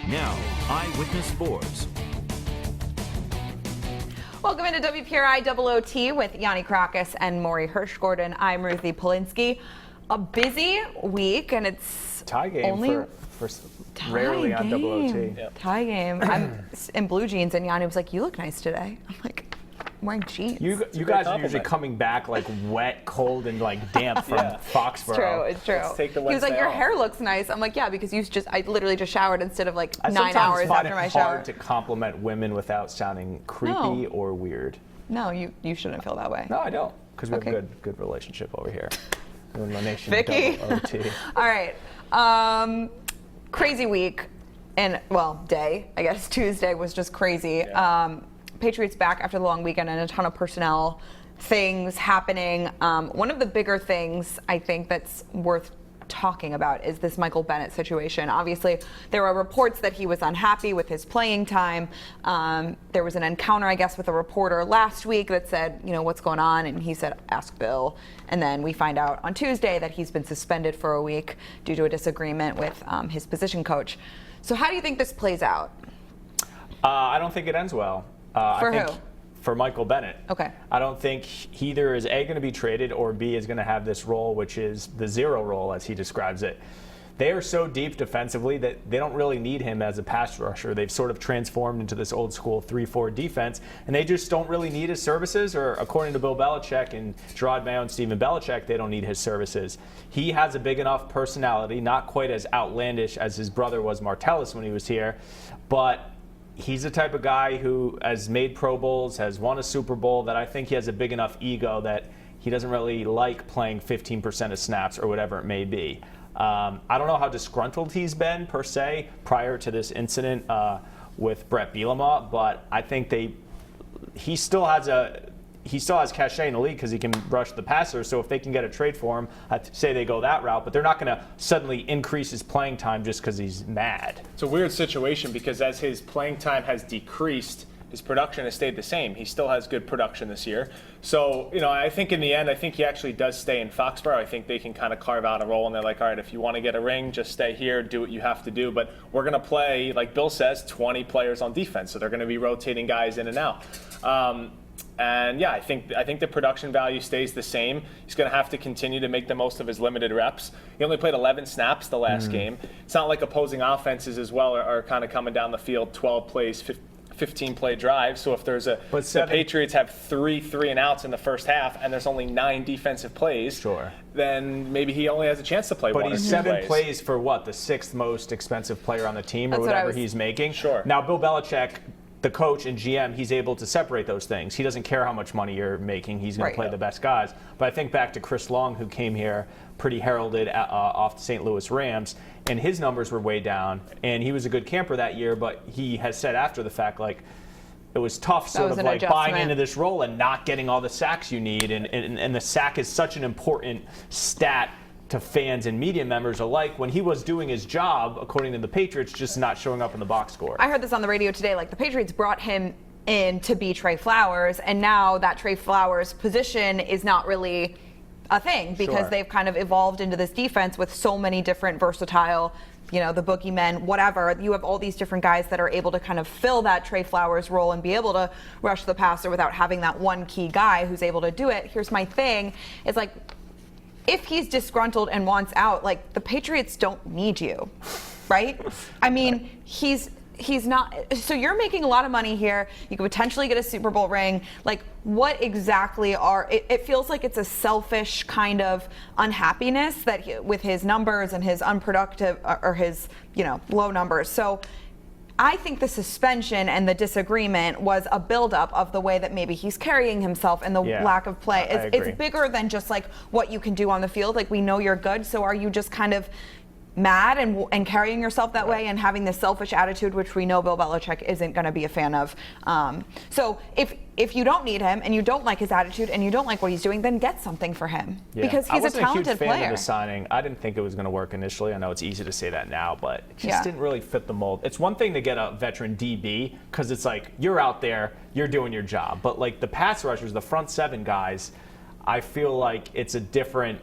Now, Eyewitness Sports. Welcome into WPRI OOT with Yanni Krakis and Maury Hirsch-Gordon. I'm Ruthie Polinsky. A busy week, and it's tie game only for rarely on OOT. Yep. Tie game. I'm in blue jeans, and Yanni was like, "You look nice today." I'm like, I'm wearing jeans. You guys are usually coming back like wet, cold, and like damp from Foxborough. It's true. Let's take the He was like, "Your off. hair looks nice." I'm like, "Yeah, because I literally just showered instead of like I 9 hours after my it's shower." hard to compliment women without sounding creepy or weird. No, you shouldn't feel that way. No, I don't, because we have a good relationship over here. We're in the nation Vicky. OOT. All right. Crazy week, and day. I guess Tuesday was just crazy. Yeah. Patriots back after the long weekend and a ton of personnel things happening. One of the bigger things I think that's worth talking about is this Michael Bennett situation. Obviously, there were reports that he was unhappy with his playing time. There was an encounter, I guess, with a reporter last week that said, what's going on? And he said, ask Bill. And then we find out on Tuesday that he's been suspended for a week due to a disagreement with his position coach. So how do you think this plays out? I don't think it ends well. For I think who? For Michael Bennett. Okay. I don't think he either is A, going to be traded, or B, is going to have this role, which is the zero role, as he describes it. They are so deep defensively that they don't really need him as a pass rusher. They've sort of transformed into this old school 3-4 defense, and they just don't really need his services, or according to Bill Belichick and Gerard Mayo and Stephen Belichick, they don't need his services. He has a big enough personality, not quite as outlandish as his brother was Martellus when he was here, but he's the type of guy who has made Pro Bowls, has won a Super Bowl, that I think he has a big enough ego that he doesn't really like playing 15% of snaps or whatever it may be. I don't know how disgruntled he's been, per se, prior to this incident with Brett Bielema, but I think he still has cachet in the league because he can rush the passer. So if they can get a trade for him, I'd say they go that route. But they're not going to suddenly increase his playing time just because he's mad. It's a weird situation because as his playing time has decreased, his production has stayed the same. He still has good production this year. So, I think in the end, I think he actually does stay in Foxborough. I think they can kind of carve out a role, and they're like, all right, if you want to get a ring, just stay here, do what you have to do. But we're going to play, like Bill says, 20 players on defense. So they're going to be rotating guys in and out. And yeah, I think the production value stays the same. He's going to have to continue to make the most of his limited reps. He only played 11 snaps the last game. It's not like opposing offenses as well are kind of coming down the field 12 plays, 15-play drives. So if there's the Patriots have 3 and outs in the first half and there's only 9 defensive plays, then maybe he only has a chance to play one or two plays. But he's 7 plays for what, the 6th most expensive player on the team, or whatever he's making? Sure. Now, Bill Belichick, the coach and GM, he's able to separate those things. He doesn't care how much money you're making. He's going to play the best guys. But I think back to Chris Long, who came here pretty heralded off the St. Louis Rams, and his numbers were way down. And he was a good camper that year, but he has said after the fact, like, it was tough sort of like buying into this role and not getting all the sacks you need. And the sack is such an important stat to fans and media members alike, when he was doing his job, according to the Patriots, just not showing up in the box score. I heard this on the radio today. Like, the Patriots brought him in to be Trey Flowers, and now that Trey Flowers position is not really a thing because they've kind of evolved into this defense with so many different versatile, the boogeymen, whatever. You have all these different guys that are able to kind of fill that Trey Flowers role and be able to rush the passer without having that one key guy who's able to do it. Here's my thing. It's like, if he's disgruntled and wants out, like, the Patriots don't need you, right? I mean, he's not. So you're making a lot of money here. You could potentially get a Super Bowl ring. Like, what exactly it feels like it's a selfish kind of unhappiness that with his numbers and his unproductive or his, low numbers. So I think the suspension and the disagreement was a buildup of the way that maybe he's carrying himself and the lack of play. It's bigger than just like what you can do on the field. Like, we know you're good, so are you just kind of mad and carrying yourself that way and having this selfish attitude, which we know Bill Belichick isn't going to be a fan of. So if you don't need him and you don't like his attitude and you don't like what he's doing, then get something for him because he's a talented player. I wasn't a huge fan of the signing. I didn't think it was going to work initially. I know it's easy to say that now, but it just didn't really fit the mold. It's one thing to get a veteran DB because it's like you're out there, you're doing your job. But like the pass rushers, the front 7 guys, I feel like it's a different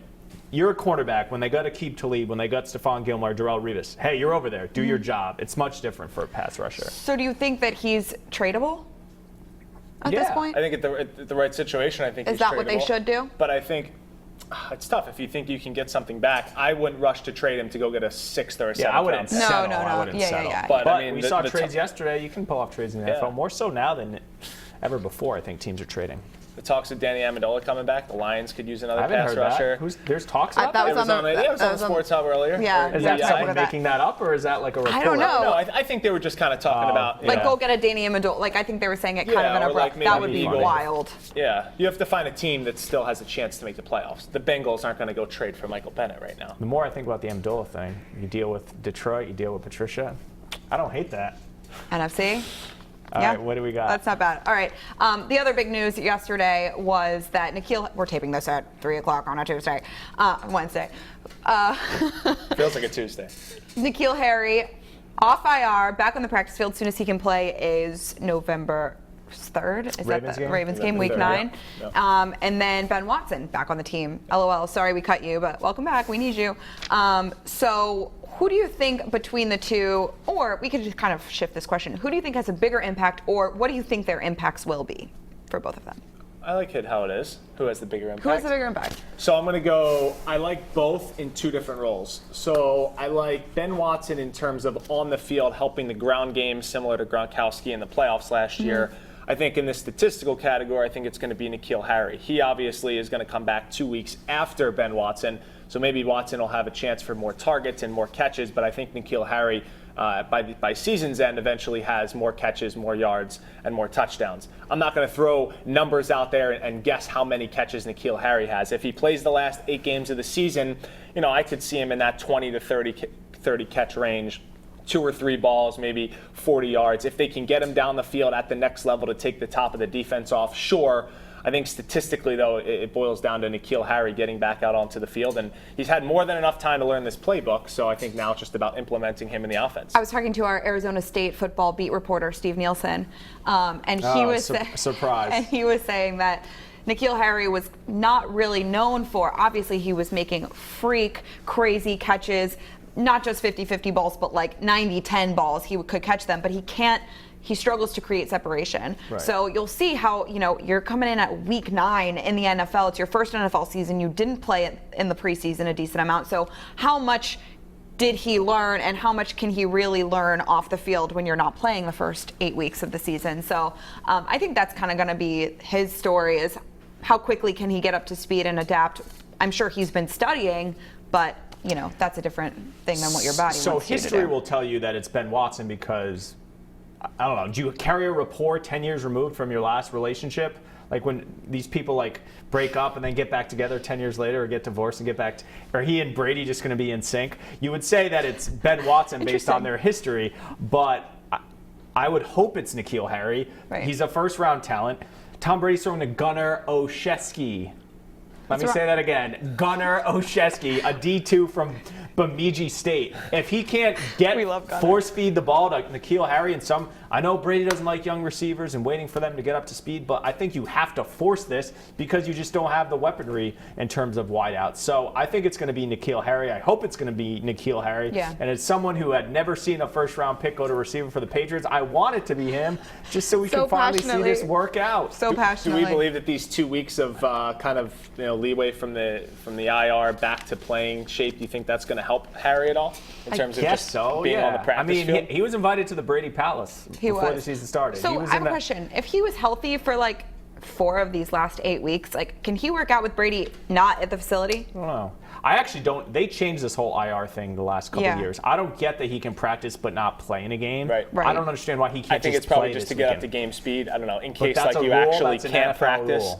you're a cornerback. When they got Aqib Talib, when they got Stephon Gilmore, Darrelle Revis, hey, you're over there. Do your job. It's much different for a pass rusher. So do you think that he's tradable at this point? I think at the right situation, I think Is that what they should do? But I think it's tough. If you think you can get something back, I wouldn't rush to trade him to go get a 6th or a 7th. Yeah, I wouldn't round. settle. No. I wouldn't settle. But I mean, we saw trades yesterday. You can pull off trades in the NFL more so now than ever before. I think teams are trading. The talks of Danny Amendola coming back. The Lions could use another I haven't pass heard rusher. that. There's talks about that that? was It was on Sports Hub earlier. Yeah. Is Yeah, that I someone heard that. making that up, or is that like a report? I don't know. No, I think they were just kind of talking about Like, go get a Danny Amendola. Like, I think they were saying it kind of in a or like that would maybe be Eagles. wild. Yeah, you have to find a team that still has a chance to make the playoffs. The Bengals aren't going to go trade for Michael Bennett right now. The more I think about the Amendola thing, you deal with Detroit, you deal with Patricia. I don't hate that. NFC? All right, what do we got? That's not bad. All right. The other big news yesterday was that we're taping this at 3 o'clock on a Tuesday, Wednesday. Feels like a Tuesday. Nikhil Harry, off IR, back on the practice field as soon as he can play is November 3rd. Is Ravens that the game? Ravens game, week 3rd, 9? yeah. And then Ben Watson back on the team. LOL, sorry we cut you, but welcome back. We need you. So who do you think between the two, or we could just kind of shift this question, who do you think has a bigger impact, or what do you think their impacts will be for both of them? I like it how it is. Who has the bigger impact? Who has the bigger impact? So I'm going to go, I like both in two different roles. So I like Ben Watson in terms of on the field helping the ground game, similar to Gronkowski in the playoffs last year. I think in the statistical category, I think it's going to be Nikhil Harry. He obviously is going to come back 2 weeks after Ben Watson. So maybe Watson will have a chance for more targets and more catches, but I think Nikhil Harry by season's end eventually has more catches, more yards, and more touchdowns. I'm not going to throw numbers out there and guess how many catches Nikhil Harry has. If he plays the last 8 games of the season, I could see him in that 20 to 30 catch range. 2 or 3 balls, maybe 40 yards. If they can get him down the field at the next level to take the top of the defense off, sure. I think statistically, though, it boils down to Nikhil Harry getting back out onto the field. And he's had more than enough time to learn this playbook, so I think now it's just about implementing him in the offense. I was talking to our Arizona State football beat reporter, Steve Nielsen, and he was surprised. And he was saying that Nikhil Harry was not really known for, obviously he was making freak, crazy catches, not just 50-50 balls, but like 90-10 balls. He could catch them, but he struggles to create separation. Right. So you'll see how, you're coming in at week 9 in the NFL. It's your first NFL season. You didn't play in the preseason a decent amount. So how much did he learn, and how much can he really learn off the field when you're not playing the first 8 weeks of the season? So I think that's kind of going to be his story, is how quickly can he get up to speed and adapt. I'm sure he's been studying, but that's a different thing than what your body so wants you to do. history will tell you that it's Ben Watson because, I don't know, do you carry a rapport 10 years removed from your last relationship? Like when these people break up and then get back together 10 years later, or get divorced and get back are he and Brady just going to be in sync? You would say that it's Ben Watson based on their history, but I would hope it's Nikhil Harry. Right. He's a first-round talent. Tom Brady's throwing to Gunnar Olszewski. Let me say that again. Gunnar Olszewski, a D2 from Bemidji State. If he can't force feed the ball to Nikhil Harry and I know Brady doesn't like young receivers and waiting for them to get up to speed, but I think you have to force this because you just don't have the weaponry in terms of wideouts. So I think it's going to be Nikhil Harry. I hope it's going to be Nikhil Harry. Yeah. And as someone who had never seen a first-round pick go to receiver for the Patriots, I want it to be him just so we can finally see this work out. So passionately. Do we believe that these 2 weeks of leeway from the IR back to playing shape, do you think that's going to help Harry at all in terms of just being on the practice field? He was invited to the Brady Palace before the season started. So I have a question. If he was healthy for 4 of these last 8 weeks, can he work out with Brady not at the facility? I don't know. I actually don't. They changed this whole IR thing the last couple of years. I don't get that he can practice but not play in a game. Right. I don't understand why he can't. I think it's probably just to get up to game speed. I don't know. In case you actually can't practice.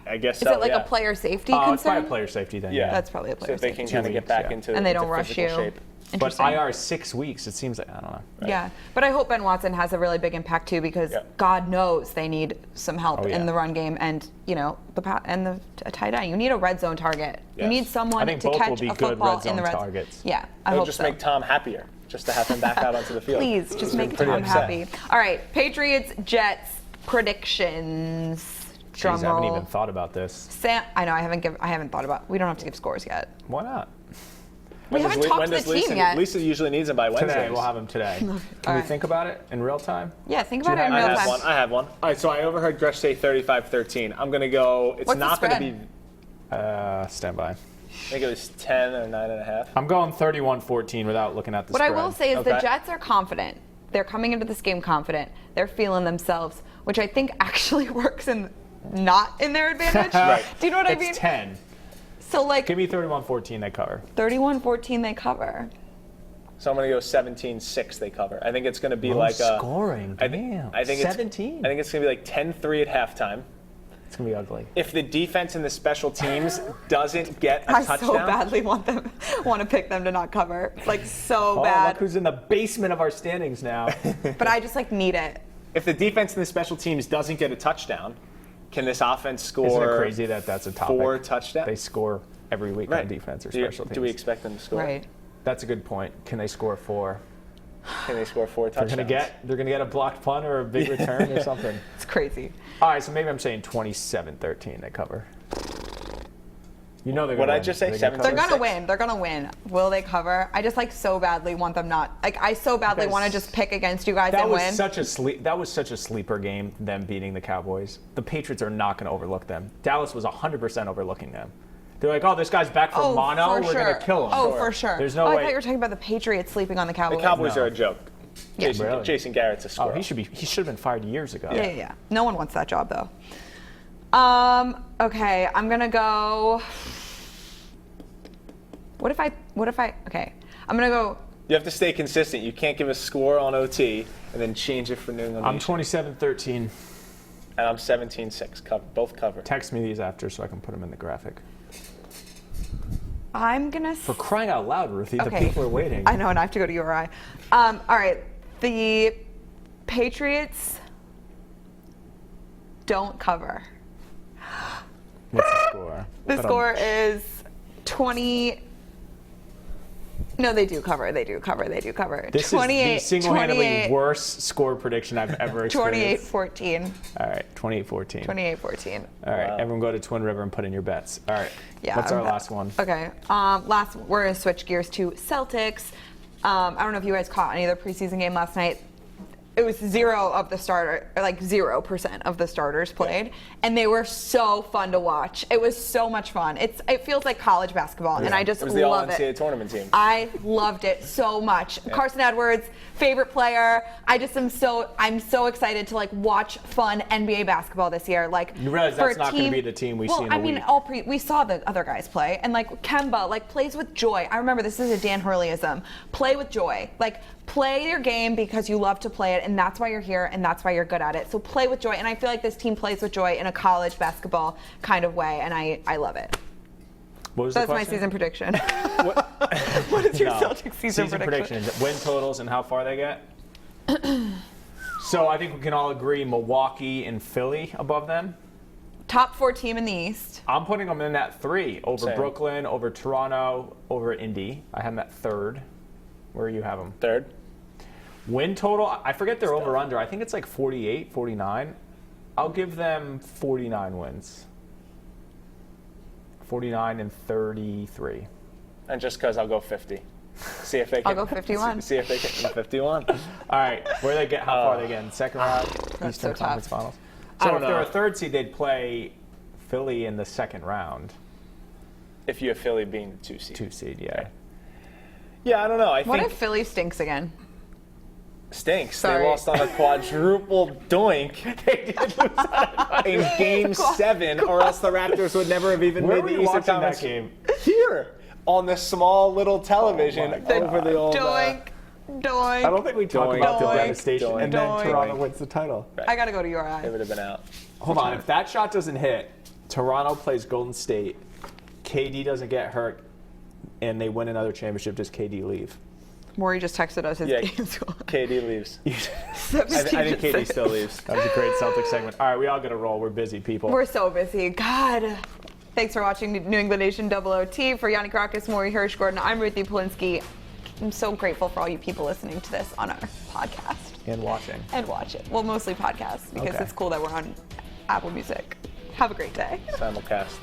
I guess so. Is it a player safety concern? It's probably a player safety then. Yeah. That's probably a player safety. So they can kind of get back into and they don't rush you. Shape. But IR is 6 weeks. It seems like, I don't know. Right? Yeah, but I hope Ben Watson has a really big impact too, because God knows they need some help in the run game and the tight end. You need a red zone target. Yes. You need someone to catch a football in the red zone. Targets. Yeah, I hope just so. make Tom happier, just to have him back out onto the field. Please, just make Tom happy. All right, Patriots Jets predictions. Jeez, I haven't even thought about this. I know I haven't thought about. We don't have to give scores yet. Why not? We haven't talked to the team yet. Lisa usually needs them by Wednesday. Today, we'll have them today. Can we think about it in real time? Yeah, think about it in real time. I have one. All right, so I overheard Gresh say 35-13. I'm going to go, it's What's not going to be, Stand by. I think it was 10 or 9.5. I'm going 31-14 without looking at the What spread. I will say is the Okay. Jets are confident. They're coming into this game confident. They're feeling themselves, which I think actually works not in their advantage. Right. Do you know what I It's mean? 10. So like Give me 31-14, they cover. 31-14 they cover. So I'm going to go 17-6 they cover. I think it's going to be Low like a... scoring, I damn. think 17? I think it's going to be like 10-3 at halftime. It's going to be ugly. If the defense and the special teams doesn't get a I touchdown... so badly want to pick them to not cover. Like so Oh, bad. look who's in the basement of our standings now. But I just like need it. If the defense and the special teams doesn't get a touchdown, can this offense score Isn't it crazy that that's a topic? 4 touchdowns? They score every week on defense or special teams. Do we expect them to score? Right. That's a good point. Can they score 4? Can they score 4 touchdowns? They're gonna get a blocked punt or a big return or something. It's crazy. All right, so maybe I'm saying 27-13 they cover. You know they're gonna What'd I win. just say? They're gonna 17? They're cover. gonna win. They're gonna win. Will they cover? I just like so badly want them not. Like I so badly Because want to just pick against you guys That and was win. that was such a sleeper game, them beating the Cowboys. The Patriots are not going to overlook them. Dallas was 100% overlooking them. They're like, oh, this guy's back from mono. for We're sure. going to kill him. Oh, for sure. There's no I way. thought you were talking about the Patriots sleeping on the The Cowboys. Cowboys No. are a joke. Yeah. Really? Jason Garrett's a squirrel. Oh, he should have been fired years ago. Yeah. No one wants that job though. Okay, I'm gonna go. What if I? Okay, I'm gonna go. You have to stay consistent. You can't give a score on OT and then change it for New England. I'm Nation. 27-13. And I'm 17-6. Both cover. Text me these after so I can put them in the graphic. I'm gonna. For crying out loud, Ruthie, the Okay. people are waiting. I know, and I have to go to URI. All right, the Patriots don't cover. What's the score? The score is 20. No, they do cover. They do cover. This is the single-handedly worst score prediction I've ever experienced. 28-14. All right, 28-14. 28-14. All right, everyone go to Twin River and put in your bets. All right, Yeah. what's our last one? Okay. We're gonna switch gears to Celtics. I don't know if you guys caught any of the preseason game last night. It was 0% of the starters played, and they were so fun to watch. It was so much fun. It feels like college basketball, and I just It was the love All-NCAA it. tournament team. I loved it so much. Carson Edwards, favorite player. I'm so excited to like watch fun NBA basketball this year. Like You realize for that's a not going to team- be the team we see in a I mean, week. we saw the other guys play, and like Kemba, like plays with joy. I remember this is a Dan Hurleyism. Play with joy. Like play your game because you love to play it, and that's why you're here, and that's why you're good at it. So play with joy, and I feel like this team plays with joy in a college basketball kind of way, and I love it. What was That's the my question? season prediction. What is your No. Celtics season prediction? Win totals and how far they get. So I think we can all agree Milwaukee and Philly above them. Top 4 team in the East. I'm putting them in that 3 over Same. Brooklyn, over Toronto, over Indy. I have them at 3rd. Where do you have them? 3rd. Win total, I forget their over-under. I think it's like 48, 49. I'll give them 49 wins. 49 and 33. And just because I'll go 50. See if they can. I'll go 51. See if they can. 51. All right, where they get? How far are they getting? Second round, That's Eastern so Conference tough. Finals. I So don't if they're a know. 3rd seed, they'd play Philly in the second round. If you have Philly being the 2 seed. 2 seed, yeah. Yeah, I don't know. I What think if Philly stinks again? stinks. Sorry. They lost on a quadruple doink in Game 7, or else the Raptors would never have even Where made were the you Eastern watching that Conference. game? Here, on the small little television Oh my over the old. Doink. I don't think we talk Doink, about the doink, devastation, doink, and then doink. Toronto wins the title. I gotta go to They URI. would have been out. Hold on, if that shot doesn't hit, Toronto plays Golden State, KD doesn't get hurt, and they win another championship, does KD leave? Maury just texted us his Yeah, game score. KD leaves. I 17 think KD still leaves. That was a great Celtics segment. All right, we all got to roll. We're busy people. We're so busy. God. Thanks for watching New England Nation OOT. For Yanni Karakis, Maury Hirsch-Gordon, I'm Ruthie Polinsky. I'm so grateful for all you people listening to this on our podcast. And watching. And watch it. Well, mostly podcasts, because Okay. it's cool that we're on Apple Music. Have a great day. Simulcast.